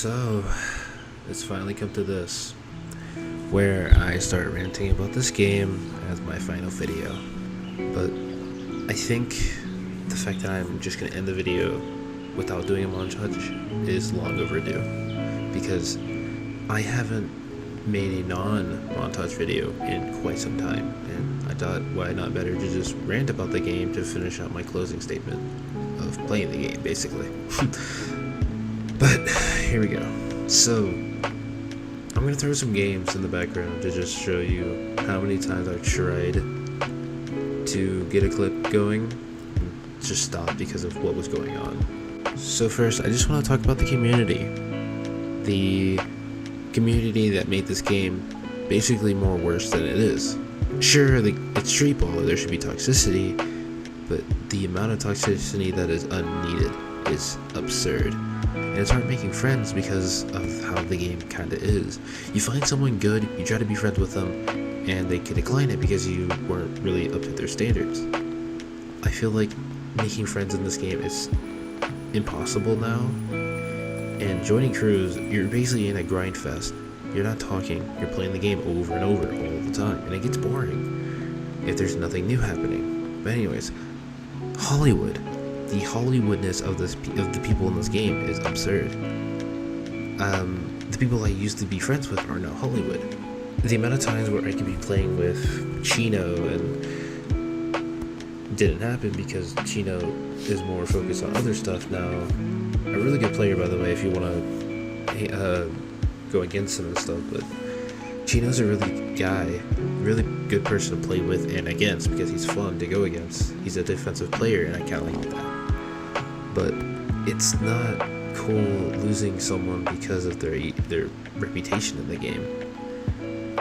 So, it's finally come to this, where I start ranting about this game as my final video. But I think the fact that I'm just going to end the video without doing a montage is long overdue, because I haven't made a non-montage video in quite some time, and I thought why not better to just rant about the game to finish out my closing statement of playing the game, basically. But here we go. So I'm gonna throw some games in the background to just show you how many times I've tried to get a clip going and just stopped because of what was going on. So first, I just want to talk about the community. The community that made this game basically more worse than it is. Sure, it's street ball, there should be toxicity, but the amount of toxicity that is unneeded is absurd. And it's hard making friends because of how the game kinda is. You find someone good, you try to be friends with them, and they can decline it because you weren't really up to their standards. I feel like making friends in this game is impossible now, and joining crews, you're basically in a grind fest. You're not talking, you're playing the game over and over all the time, and it gets boring if there's nothing new happening. But anyways, Hollywood. The Hollywoodness of the people in this game is absurd. The people I used to be friends with are now Hollywood. The amount of times where I could be playing with Chino and didn't happen because Chino is more focused on other stuff now. A really good player, by the way, if you want to go against him and stuff, but Chino's a really good person to play with and against because he's fun to go against. He's a defensive player and I kind of like that. But it's not cool losing someone because of their reputation in the game.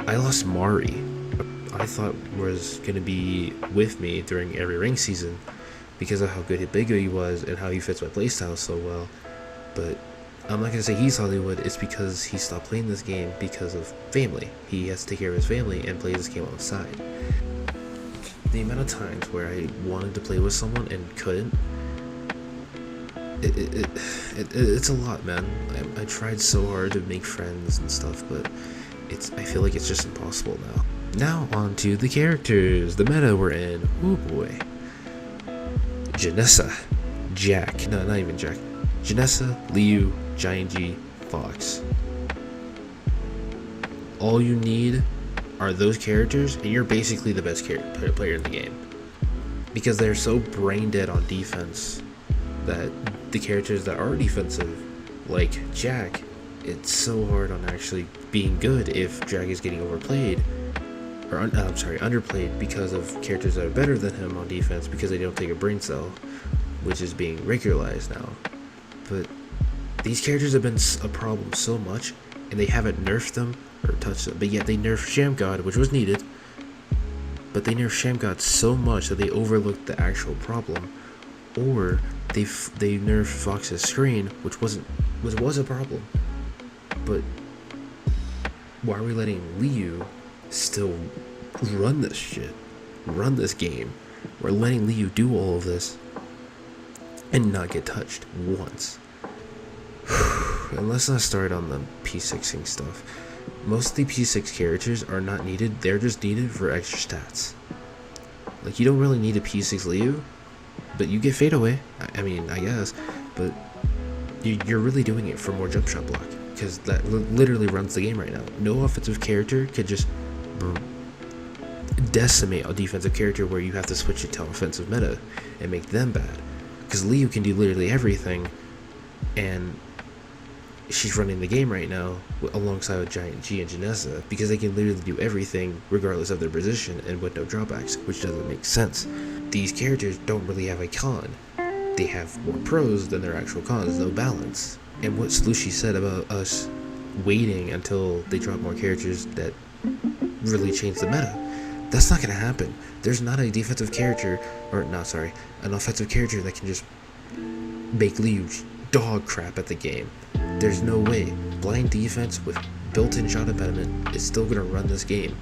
I lost Mari. I thought was going to be with me during every ring season because of how good he was and how he fits my playstyle so well. But I'm not going to say he's Hollywood. It's because he stopped playing this game because of family. He has to take care of his family and play this game on the side. The amount of times where I wanted to play with someone and couldn't, it's a lot, man. I tried so hard to make friends and stuff, but I feel like it's just impossible now. Now on to the characters, the meta we're in. Oh boy. Janessa, Jack, no, not even Jack. Janessa, Liu, Giant G, Fox. All you need are those characters, and you're basically the best player in the game. Because they're so brain dead on defense that the characters that are defensive, like Jack, it's so hard on actually being good if Jack is getting overplayed, or underplayed because of characters that are better than him on defense because they don't take a brain cell, which is being regularized now. But these characters have been a problem so much, and they haven't nerfed them or touched them, but yet they nerfed Shamgod, which was needed, but they nerfed Shamgod so much that they overlooked the actual problem, or they nerfed Fox's screen, which was a problem. But why are we letting Liu still run this game? We're letting Liu do all of this and not get touched once. And let's not start on the P6ing stuff. Most of the P6 characters are not needed, they're just needed for extra stats. Like, you don't really need a P6 Liu, but you get fade away. I mean, I guess, but you're really doing it for more jump shot block, because that literally runs the game right now. No offensive character could just decimate a defensive character where you have to switch it to offensive meta and make them bad, because Liu can do literally everything, and she's running the game right now alongside with Giant G and Janessa, because they can literally do everything regardless of their position and with no drawbacks, which doesn't make sense. These characters don't really have a con. They have more pros than their actual cons, no balance. And what Slushi said about us waiting until they drop more characters that really change the meta, that's not going to happen. There's not a defensive character, an offensive character that can just make Liu dog crap at the game. There's no way. Blind defense with built-in shot impediment is still going to run this game.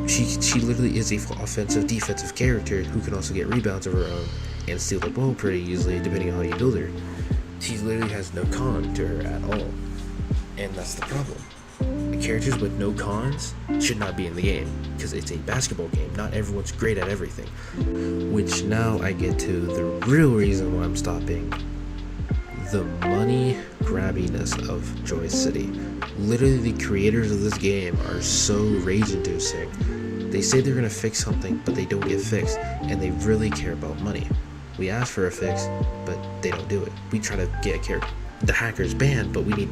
She literally is a offensive defensive character who can also get rebounds of her own and steal the ball pretty easily depending on how you build her. She literally has no con to her at all, and that's the problem. The characters with no cons should not be in the game, because it's a basketball game. Not everyone's great at everything. Which now I get to the real reason why I'm stopping. The money grabbiness of Joy City. Literally, the creators of this game are so rage-inducing. They say they're gonna fix something, but they don't get fixed, and they really care about money. We ask for a fix, but they don't do it. We try to get the hackers banned, but we need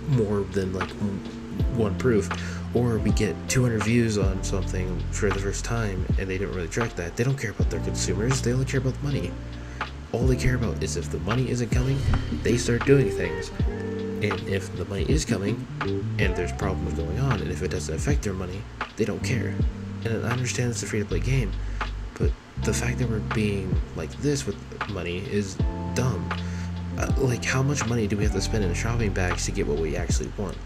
more than like one proof. Or we get 200 views on something for the first time, and they don't really track that. They don't care about their consumers, they only care about the money. All they care about is if the money isn't coming, they start doing things. And if the money is coming, and there's problems going on, and if it doesn't affect their money, they don't care. And I understand it's a free-to-play game, but the fact that we're being like this with money is dumb. Like, how much money do we have to spend in shopping bags to get what we actually want?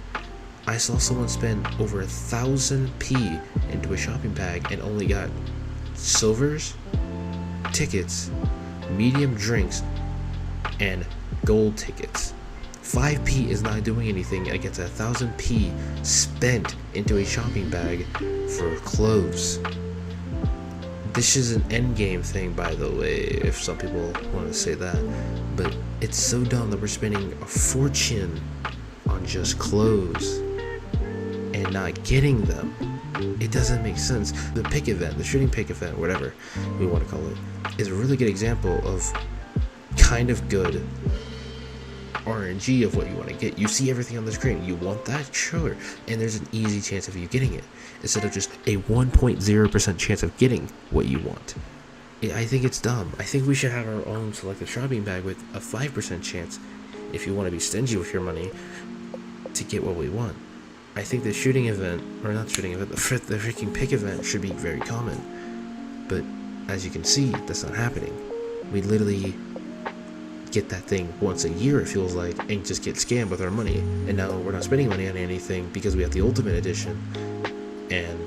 I saw someone spend over 1,000p into a shopping bag and only got silvers, tickets, medium drinks, and gold tickets. 5p is not doing anything against 1,000p spent into a shopping bag for clothes. This is an endgame thing, by the way, if some people want to say that, but it's so dumb that we're spending a fortune on just clothes and not getting them. It doesn't make sense. The pick event, the shooting pick event, whatever we want to call it, is a really good example of kind of good RNG of what you want to get. You see everything on the screen. You want that? Sure. And there's an easy chance of you getting it, instead of just a 1.0% chance of getting what you want. I think it's dumb. I think we should have our own selective shopping bag with a 5% chance, if you want to be stingy with your money, to get what we want. I think the shooting event, or not shooting event, the freaking pick event should be very common. But as you can see, that's not happening. We literally get that thing once a year, it feels like, and just get scammed with our money. And now we're not spending money on anything because we have the Ultimate Edition. And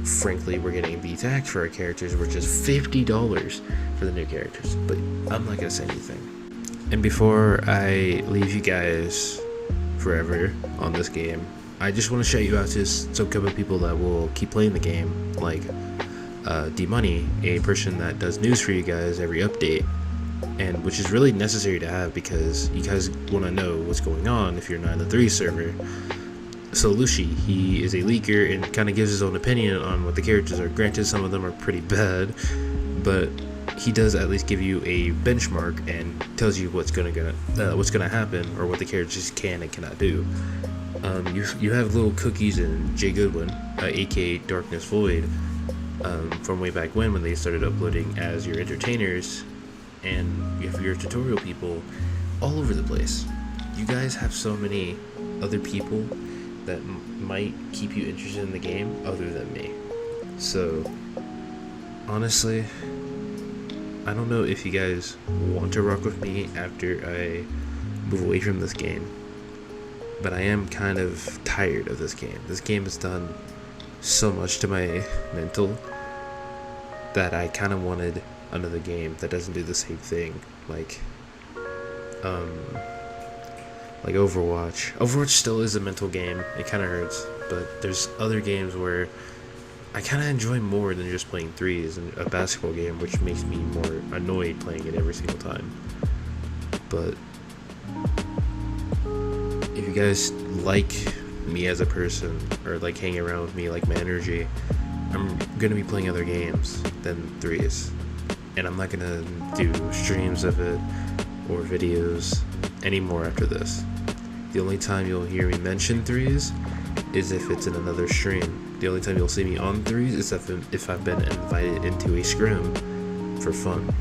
frankly, we're getting the tax for our characters, which is $50 for the new characters. But I'm not gonna say anything. And before I leave you guys forever on this game, I just want to shout you out to some couple of people that will keep playing the game, like D-Money, a person that does news for you guys every update, and which is really necessary to have because you guys want to know what's going on if you're not in the 3 server. So Lucy, he is a leaker and kind of gives his own opinion on what the characters are. Granted, some of them are pretty bad, but he does at least give you a benchmark and tells you what's gonna happen, or what the characters can and cannot do. You have little cookies and Jay Goodwin, aka Darkness Void, from way back when they started uploading as your entertainers, and you have your tutorial people all over the place. You guys have so many other people that might keep you interested in the game other than me. So honestly, I don't know if you guys want to rock with me after I move away from this game, but I am kind of tired of this game. This game has done so much to my mental that I kind of wanted another game that doesn't do the same thing, like Overwatch. Overwatch still is a mental game. It kind of hurts, but there's other games where I kind of enjoy more than just playing threes, and a basketball game, which makes me more annoyed playing it every single time. But if you guys like me as a person, or like hanging around with me, like my energy, I'm gonna be playing other games than threes, and I'm not gonna do streams of it or videos anymore after this. The only time you'll hear me mention threes is if it's in another stream. The only time you'll see me on threes is if I've been invited into a scrim for fun,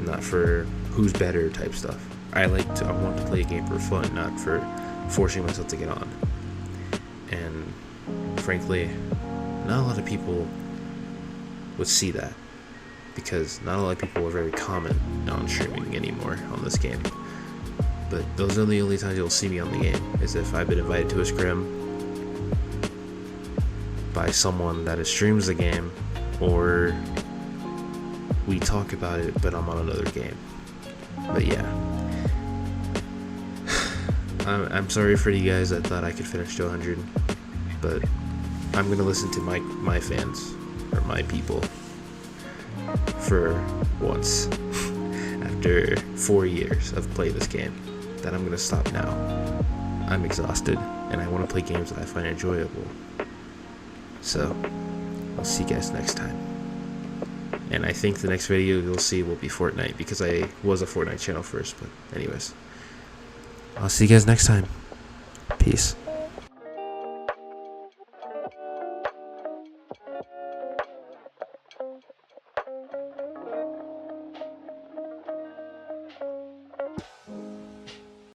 not for who's better type stuff. I want to play a game for fun, not for forcing myself to get on. And frankly, not a lot of people would see that, because not a lot of people are very common on streaming anymore on this game. But those are the only times you'll see me on the game, is if I've been invited to a scrim by someone that streams the game, or we talk about it but I'm on another game. But yeah, I'm sorry for you guys that thought I could finish to 100, but I'm gonna listen to my fans or my people for once after 4 years of playing this game. That I'm gonna stop now. I'm exhausted and I want to play games that I find enjoyable. So I'll see you guys next time. And I think the next video you'll see will be Fortnite, because I was a Fortnite channel first. But anyways, I'll see you guys next time. Peace.